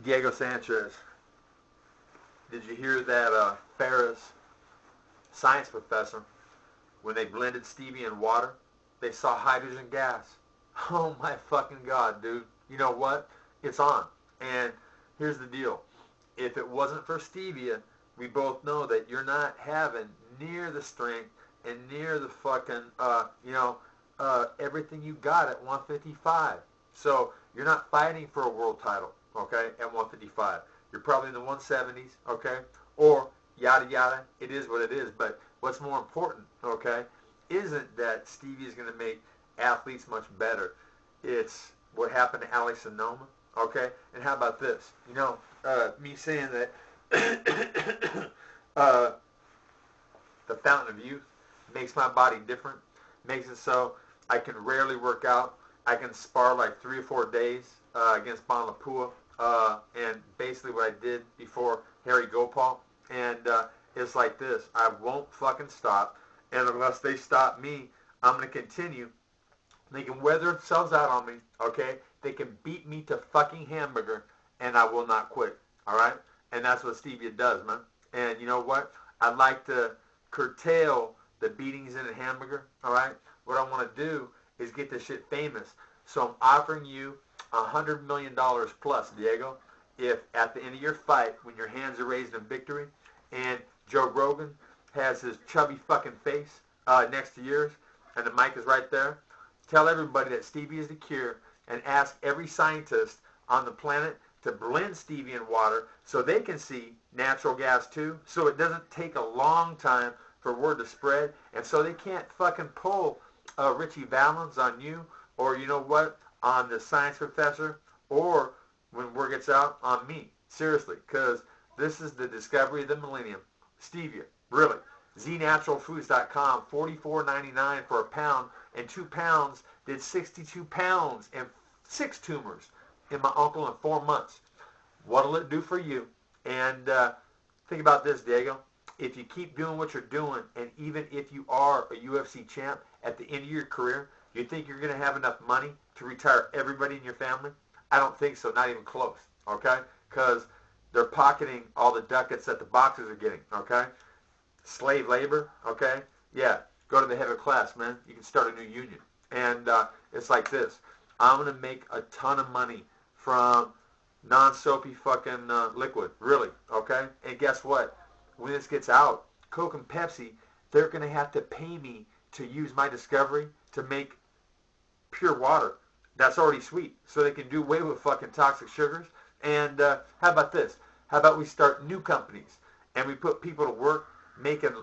Diego Sanchez, did you hear that Ferris science professor, when they blended stevia in water, they saw hydrogen gas? Oh my fucking God, dude. You know what? It's on. And here's the deal. If it wasn't for stevia, we both know that you're not having near the strength and near the fucking, everything you got at 155. So you're not fighting for a world title, okay, at 155. You're probably in the 170s, okay, or yada yada. It is what it is. But what's more important, okay, isn't that stevia is going to make athletes much better. It's what happened to Alex Sonoma, okay? And how about this? Me saying that the fountain of youth makes my body different, makes it so I can rarely work out. I can spar like 3 or 4 days against Bonlapua, and basically what I did before Harry Gopal. And it's like this. I won't fucking stop, and unless they stop me, I'm going to continue. They can weather themselves out on me, okay? They can beat me to fucking hamburger, and I will not quit, all right? And that's what stevia does, man. And you know what? I'd like to curtail the beatings in a hamburger, all right? What I want to do is get this shit famous. So I'm offering you $100 million plus, Diego, if at the end of your fight, when your hands are raised in victory, and Joe Rogan has his chubby fucking face next to yours, and the mic is right there, tell everybody that stevia is the cure, and ask every scientist on the planet to blend stevia in water so they can see natural gas too, so it doesn't take a long time for word to spread, and so they can't fucking pull Richie Valens on you, or you know what, on the science professor, or when word gets out, on me. Seriously, because this is the discovery of the millennium. Stevia, really. Znaturalfoods.com, $44.99 for a pound, and 2 pounds did 62 pounds and 6 tumors in my uncle in 4 months. What'll it do for you? And think about this, Diego. If you keep doing what you're doing, and even if you are a UFC champ, at the end of your career, you think you're going to have enough money to retire everybody in your family? I don't think so, not even close, okay? Because they're pocketing all the ducats that the boxers are getting, okay? Slave labor, okay? Yeah, go to the head of class, man. You can start a new union. And it's like this. I'm going to make a ton of money from non-soapy fucking liquid, really, okay? And guess what? When this gets out, Coke and Pepsi, they're going to have to pay me to use my discovery to make pure water that's already sweet, so they can do away with fucking toxic sugars. And how about this? How about we start new companies, and we put people to work making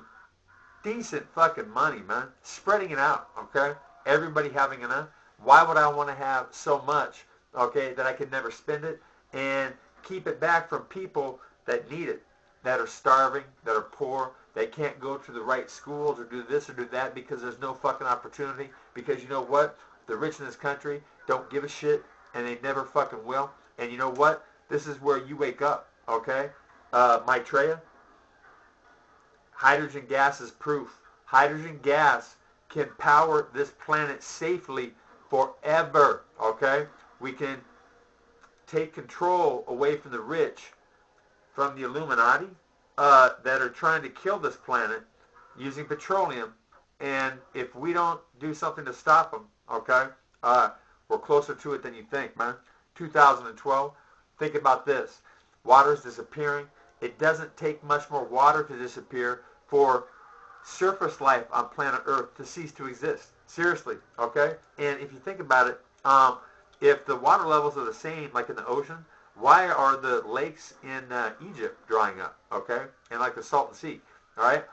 decent fucking money, man, spreading it out, okay? Everybody having enough. Why would I want to have so much, okay, that I can never spend it, and keep it back from people that need it, that are starving, that are poor, they can't go to the right schools or do this or do that because there's no fucking opportunity? Because you know what? The rich in this country don't give a shit, and they never fucking will. And you know what? This is where you wake up, okay? Maitreya, hydrogen gas is proof. Hydrogen gas can power this planet safely forever, okay? We can take control away from the rich, from the Illuminati, that are trying to kill this planet using petroleum. And if we don't do something to stop them, okay, we're closer to it than you think, man. 2012, think about this. Water's disappearing. It doesn't take much more water to disappear for surface life on planet Earth to cease to exist. Seriously, okay? And if you think about it, if the water levels are the same, like in the ocean, why are the lakes in Egypt drying up, okay? And like the Salton Sea, all right?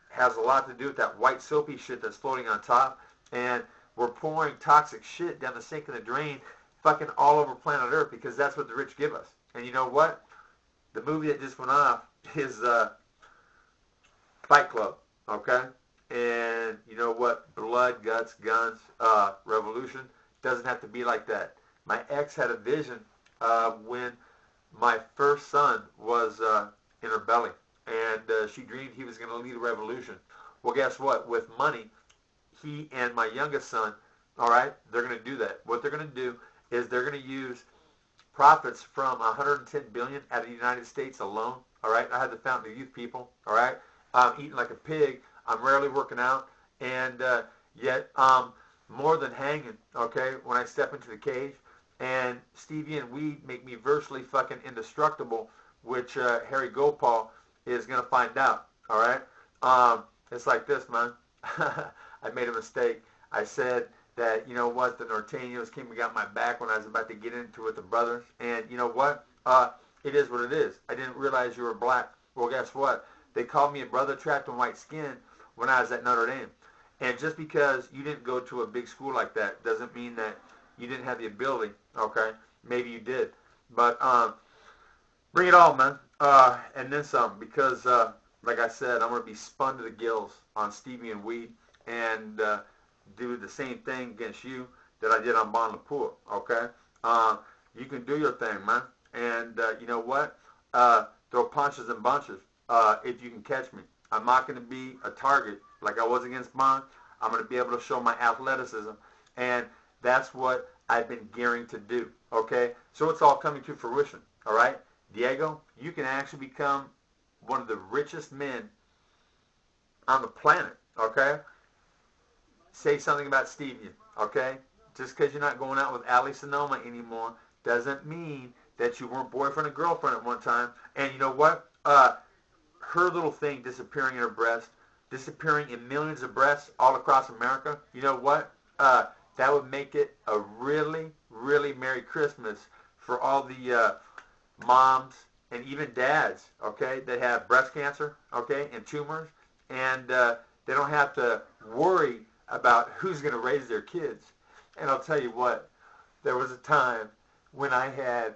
Has a lot to do with that white soapy shit that's floating on top. And we're pouring toxic shit down the sink and the drain fucking all over planet Earth because that's what the rich give us. And you know what? The movie that just went off is Fight Club, okay? And you know what? Blood, guts, guns, revolution doesn't have to be like that. My ex had a vision when my first son was in her belly, and she dreamed he was going to lead a revolution. Well, guess what? With money, he and my youngest son, all right, they're going to do that. What they're going to do is they're going to use profits from 110 billion out of the United States alone. All right, I had the Fountain of Youth people. All right, I'm eating like a pig. I'm rarely working out, and yet more than hanging. Okay, when I step into the cage, and stevia and weed make me virtually fucking indestructible, which Harry Gopal is gonna find out. All right, it's like this, man. I made a mistake. I said that, you know what, the Norteños came and got my back when I was about to get into it with the brothers. And you know what? It is what it is. I didn't realize you were black. Well, guess what? They called me a brother trapped in white skin when I was at Notre Dame. And just because you didn't go to a big school like that doesn't mean that you didn't have the ability, okay? Maybe you did. But bring it all, man. And then some, because like I said, I'm going to be spun to the gills on stevia and weed and do the same thing against you that I did on Bon Lapua, okay? You can do your thing, man. And you know what? Throw punches and bunches if you can catch me. I'm not going to be a target like I was against Bon. I'm going to be able to show my athleticism. And that's what I've been gearing to do, okay? So it's all coming to fruition, all right? Diego, you can actually become one of the richest men on the planet, okay? Say something about stevia, okay? Just because you're not going out with Ali Sonoma anymore doesn't mean that you weren't boyfriend and girlfriend at one time. And you know what? Her little thing disappearing in her breast, disappearing in millions of breasts all across America, you know what? That would make it a really, really Merry Christmas for all the moms and even dads, okay, that have breast cancer, okay, and tumors, and they don't have to worry about who's going to raise their kids. And I'll tell you what, there was a time when I had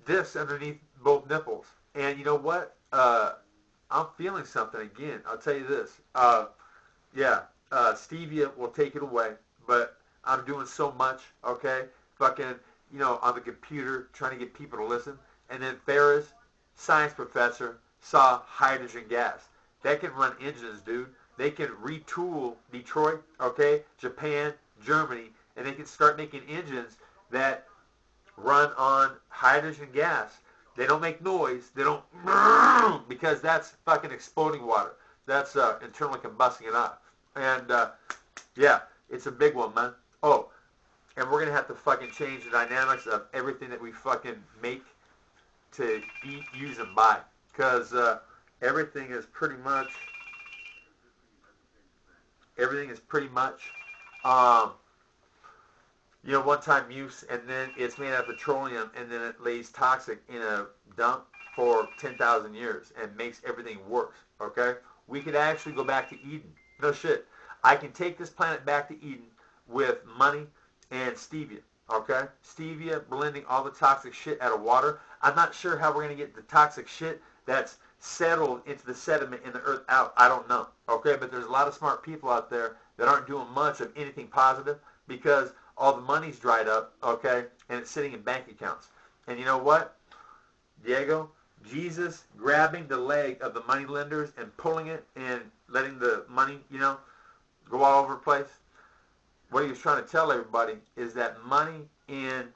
this underneath both nipples, and you know what? I'm feeling something again. I'll tell you this. Stevia will take it away, but I'm doing so much, okay? Fucking, you know, on the computer trying to get people to listen. And then Ferris, science professor, saw hydrogen gas. That can run engines, dude. They can retool Detroit, okay, Japan, Germany, and they can start making engines that run on hydrogen gas. They don't make noise. They don't, because that's fucking exploding water. That's internally combusting it up. And, yeah, it's a big one, man. Oh, and we're going to have to fucking change the dynamics of everything that we fucking make to eat, use, and buy. Because everything is pretty much, you know, one-time use, and then it's made out of petroleum, and then it lays toxic in a dump for 10,000 years and makes everything worse, okay? We could actually go back to Eden. No shit. I can take this planet back to Eden with money and stevia, okay? Stevia blending all the toxic shit out of water. I'm not sure how we're going to get the toxic shit that's settled into the sediment in the earth out. I don't know, okay? But there's a lot of smart people out there that aren't doing much of anything positive because all the money's dried up, okay? And it's sitting in bank accounts. And you know what, Diego? Jesus grabbing the leg of the money lenders and pulling it and letting the money, you know, go all over the place. What he was trying to tell everybody is that money in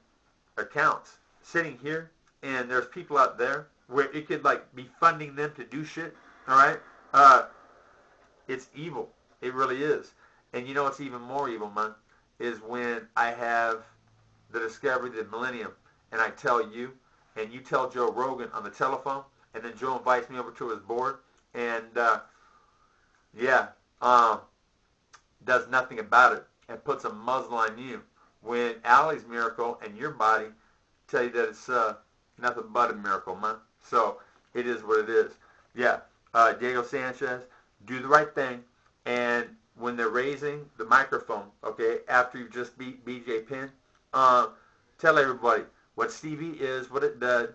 accounts sitting here, and there's people out there where it could like be funding them to do shit, all right? It's evil. It really is. And you know what's even more evil, man, is when I have the discovery of the millennium, and I tell you, and you tell Joe Rogan on the telephone, and then Joe invites me over to his board, and does nothing about it and puts a muzzle on you. When Allie's miracle and your body tell you that it's nothing but a miracle, man. So it is what it is. Yeah, Diego Sanchez, do the right thing, and when they're raising the microphone, okay, after you just beat BJ Penn, tell everybody what Stevie is, what it did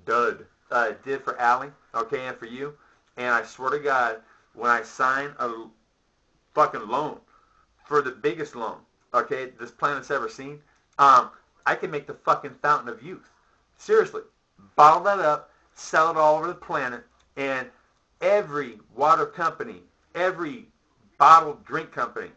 for Allie, okay, and for you. And I swear to God, when I sign a fucking loan for the biggest loan, okay, this planet's ever seen, I can make the fucking fountain of youth. Seriously, bottle that up, sell it all over the planet, and every water company, every bottled drink company,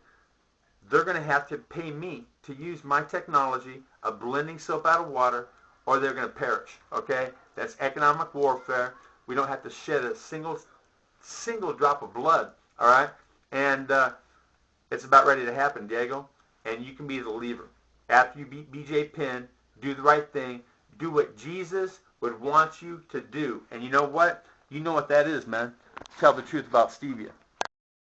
they're going to have to pay me to use my technology of blending soap out of water, or they're going to perish. Okay? That's economic warfare. We don't have to shed a single drop of blood. All right? And it's about ready to happen, Diego. And you can be the leader. After you beat BJ Penn, do the right thing. Do what Jesus would want you to do. And you know what? You know what that is, man. Tell the truth about stevia.